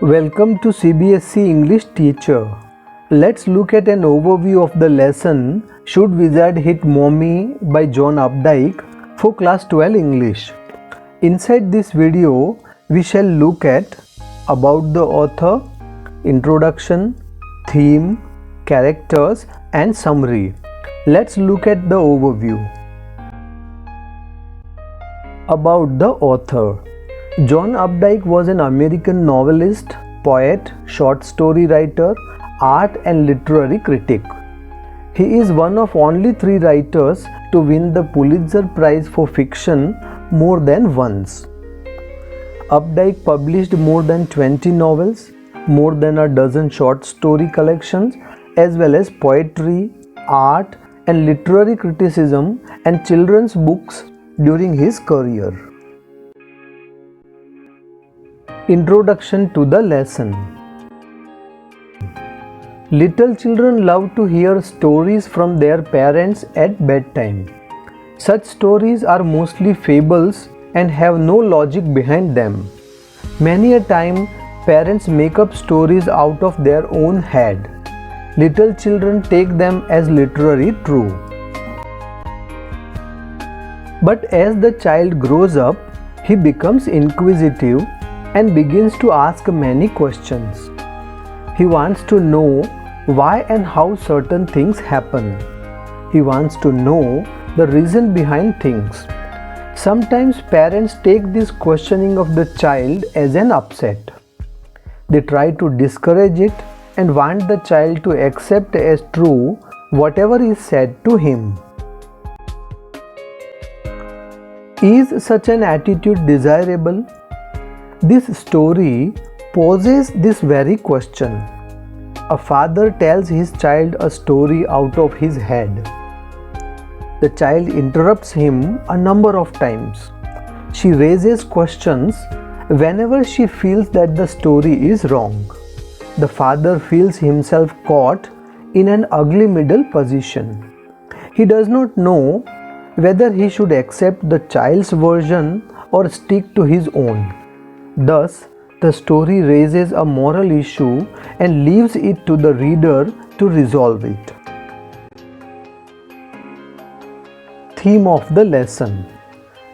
Welcome to CBSE English Teacher. Let's look at an overview of the lesson Should Wizard Hit Mommy by John Updike for Class 12 English. Inside this video, we shall look at about the author, introduction, theme, characters and summary. Let's look at the overview. About the author. John Updike was an American novelist, poet, short story writer, art and literary critic. He is one of only 3 writers to win the Pulitzer Prize for fiction more than once. Updike published more than 20 novels, more than a dozen short story collections, as well as poetry, art and literary criticism and children's books during his career. Introduction to the lesson. Little children love to hear stories from their parents at bedtime. Such stories are mostly fables and have no logic behind them. Many a time, parents make up stories out of their own head. Little children take them as literally true. But as the child grows up, he becomes inquisitive and begins to ask many questions. He wants to know why and how certain things happen. He wants to know the reason behind things. Sometimes parents take this questioning of the child as an upset. They try to discourage it and want the child to accept as true whatever is said to him. Is such an attitude desirable? This story poses this very question. A father tells his child a story out of his head. The child interrupts him a number of times. She raises questions whenever she feels that the story is wrong. The father feels himself caught in an ugly middle position. He does not know whether he should accept the child's version or stick to his own. Thus, the story raises a moral issue and leaves it to the reader to resolve it. Theme of the lesson.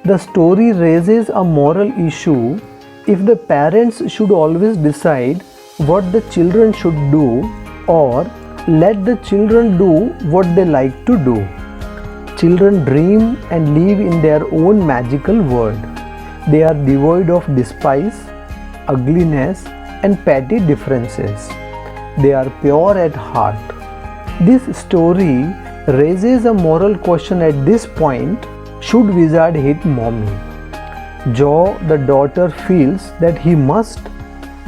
The story raises a moral issue if the parents should always decide what the children should do or let the children do what they like to do. Children dream and live in their own magical world. They are devoid of despise, ugliness and petty differences. They are pure at heart. This story raises a moral question at this point: should Wizard hit Mommy? Joe, the daughter, feels that he must,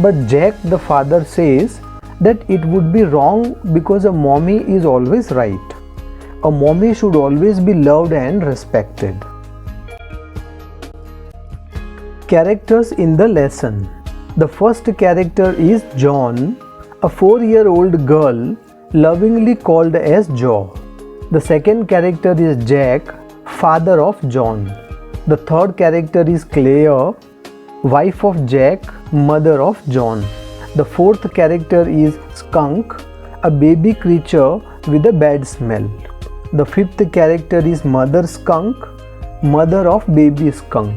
but Jack, the father, says that it would be wrong because a mommy is always right. A mommy should always be loved and respected. Characters in the lesson. The first character is John, a 4-year-old girl lovingly called as Jo. The second character is Jack, father of John. The third character is Claire, wife of Jack, mother of John. The fourth character is Skunk, a baby creature with a bad smell. The fifth character is Mother Skunk, mother of baby skunk.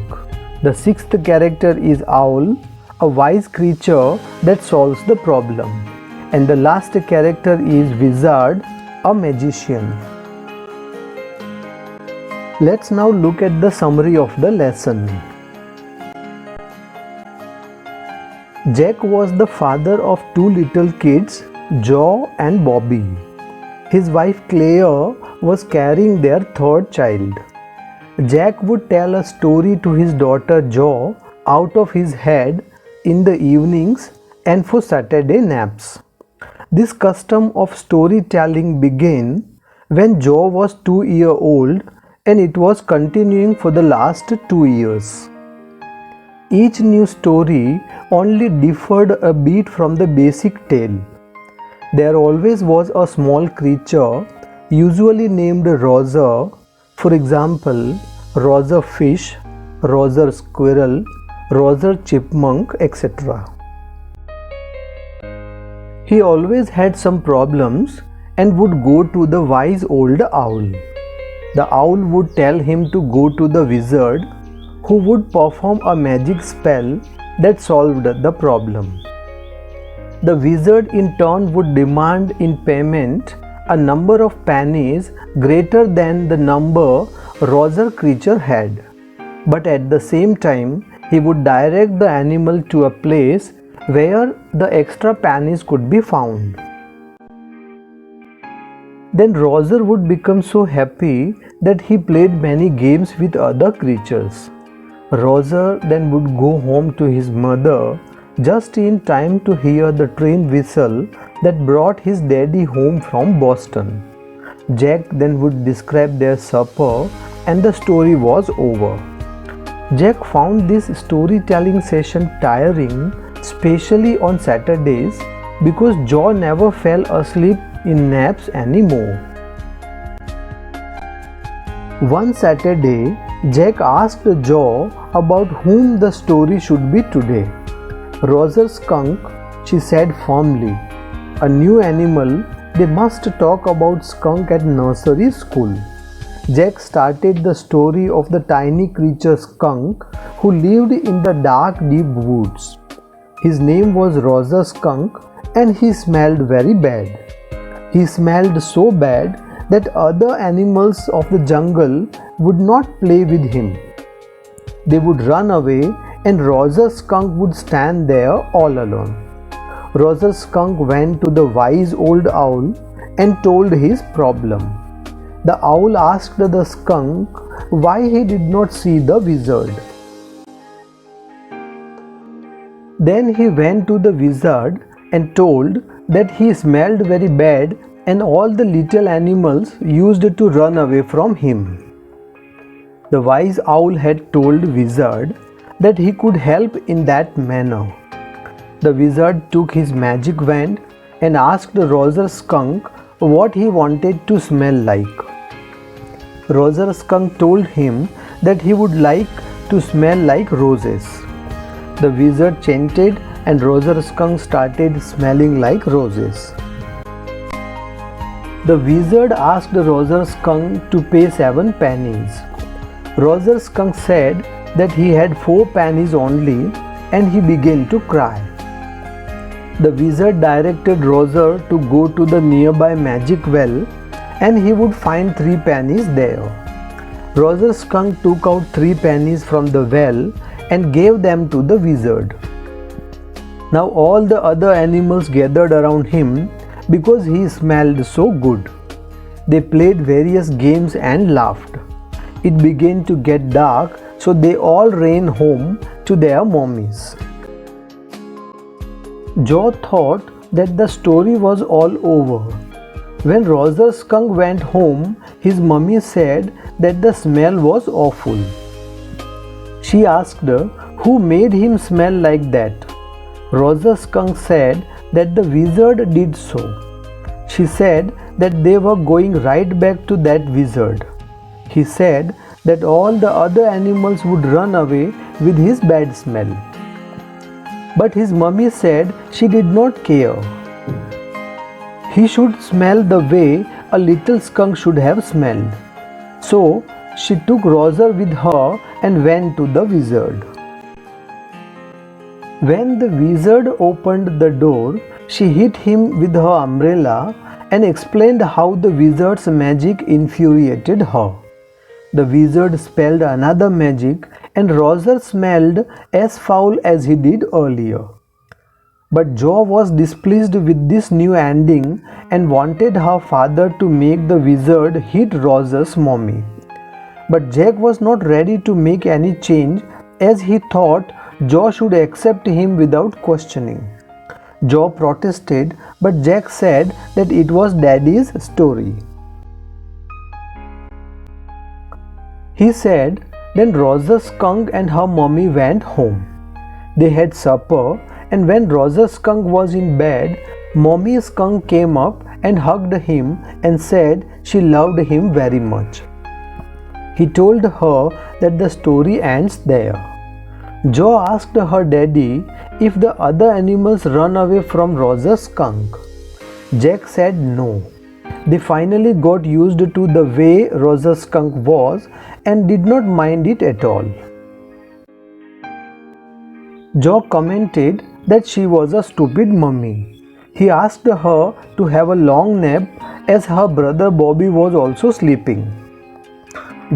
The sixth character is Owl, a wise creature that solves the problem. And the last character is Wizard, a magician. Let's now look at the summary of the lesson. Jack was the father of 2 little kids, Joe and Bobby. His wife Claire was carrying their 3rd child. Jack would tell a story to his daughter Jo out of his head in the evenings and for Saturday naps. This custom of storytelling began when Jo was 2-year-old and it was continuing for the last 2 years. Each new story only differed a bit from the basic tale. There always was a small creature, usually named Roger, for example, Roger Fish, Roger Squirrel, Roger Chipmunk, etc. He always had some problems and would go to the wise old owl. The owl would tell him to go to the wizard, who would perform a magic spell that solved the problem. The wizard in turn would demand in payment a number of pennies greater than the number Roger creature had. But at the same time, he would direct the animal to a place where the extra pennies could be found. Then Roger would become so happy that he played many games with other creatures. Roger then would go home to his mother just in time to hear the train whistle that brought his daddy home from Boston. Jack then would describe their supper and the story was over. Jack found this storytelling session tiring, especially on Saturdays, because Joe never fell asleep in naps anymore. One Saturday, Jack asked Joe about whom the story should be today. Roger Skunk, she said firmly. A new animal, they must talk about skunk at nursery school. Jack started the story of the tiny creature skunk who lived in the dark deep woods. His name was Roger Skunk and he smelled very bad. He smelled so bad that other animals of the jungle would not play with him. They would run away and Roger Skunk would stand there all alone. Roger Skunk went to the wise old owl and told his problem. The owl asked the skunk why he did not see the wizard. Then he went to the wizard and told that he smelled very bad and all the little animals used to run away from him. The wise owl had told wizard that he could help in that manner. The wizard took his magic wand and asked Roger Skunk what he wanted to smell like. Roger Skunk told him that he would like to smell like roses. The wizard chanted and Roger Skunk started smelling like roses. The wizard asked Roger Skunk to pay 7 pennies. Roger Skunk said that he had 4 pennies only and he began to cry. The wizard directed Roger to go to the nearby magic well and he would find 3 pennies there. Roger Skunk took out 3 pennies from the well and gave them to the wizard. Now all the other animals gathered around him because he smelled so good. They played various games and laughed. It began to get dark, so they all ran home to their mummies. Joe thought that the story was all over. When Roger Skunk went home, his mummy said that the smell was awful. She asked who made him smell like that. Roger Skunk said that the wizard did so. She said that they were going right back to that wizard. He said that all the other animals would run away with his bad smell. But his mummy said she did not care. He should smell the way a little skunk should have smelled. So she took Roger with her and went to the wizard. When the wizard opened the door, she hit him with her umbrella and explained how the wizard's magic infuriated her. The wizard spelled another magic and Roger smelled as foul as he did earlier. But Joe was displeased with this new ending and wanted her father to make the wizard hit Roger's mummy. But Jack was not ready to make any change as he thought Joe should accept him without questioning. Joe protested, but Jack said that it was Daddy's story. He said, then Roger Skunk and her mummy went home. They had supper, and when Roger Skunk was in bed, Mommy Skunk came up and hugged him and said she loved him very much. He told her that the story ends there. Jo asked her daddy if the other animals run away from Roger's skunk. Jack said no. They finally got used to the way Roger's skunk was and did not mind it at all. Jo commented that she was a stupid mummy. He asked her to have a long nap as her brother Bobby was also sleeping.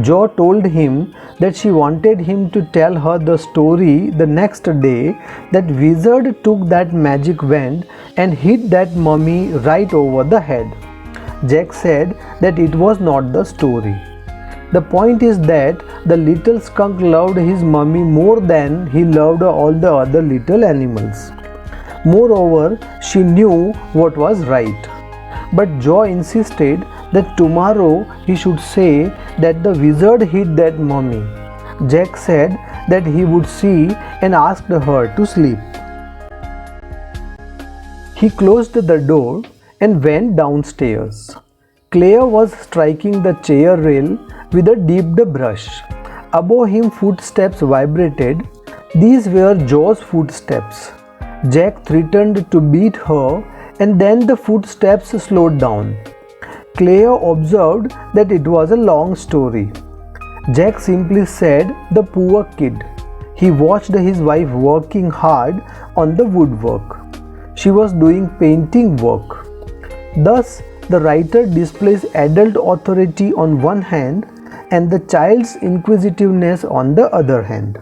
Jo told him that she wanted him to tell her the story the next day that wizard took that magic wand and hit that mummy right over the head. Jack said that it was not the story. The point is that the little skunk loved his mummy more than he loved all the other little animals. Moreover, she knew what was right. But Jo insisted that tomorrow he should say that the wizard hit that mummy. Jack said that he would see and asked her to sleep. He closed the door and went downstairs. Claire was striking the chair rail with a dipped brush. Above him footsteps vibrated. These were Jo's footsteps. Jack threatened to beat her and then the footsteps slowed down. Claire observed that it was a long story. Jack simply said, "The poor kid." He watched his wife working hard on the woodwork. She was doing painting work. Thus, the writer displays adult authority on one hand and the child's inquisitiveness on the other hand.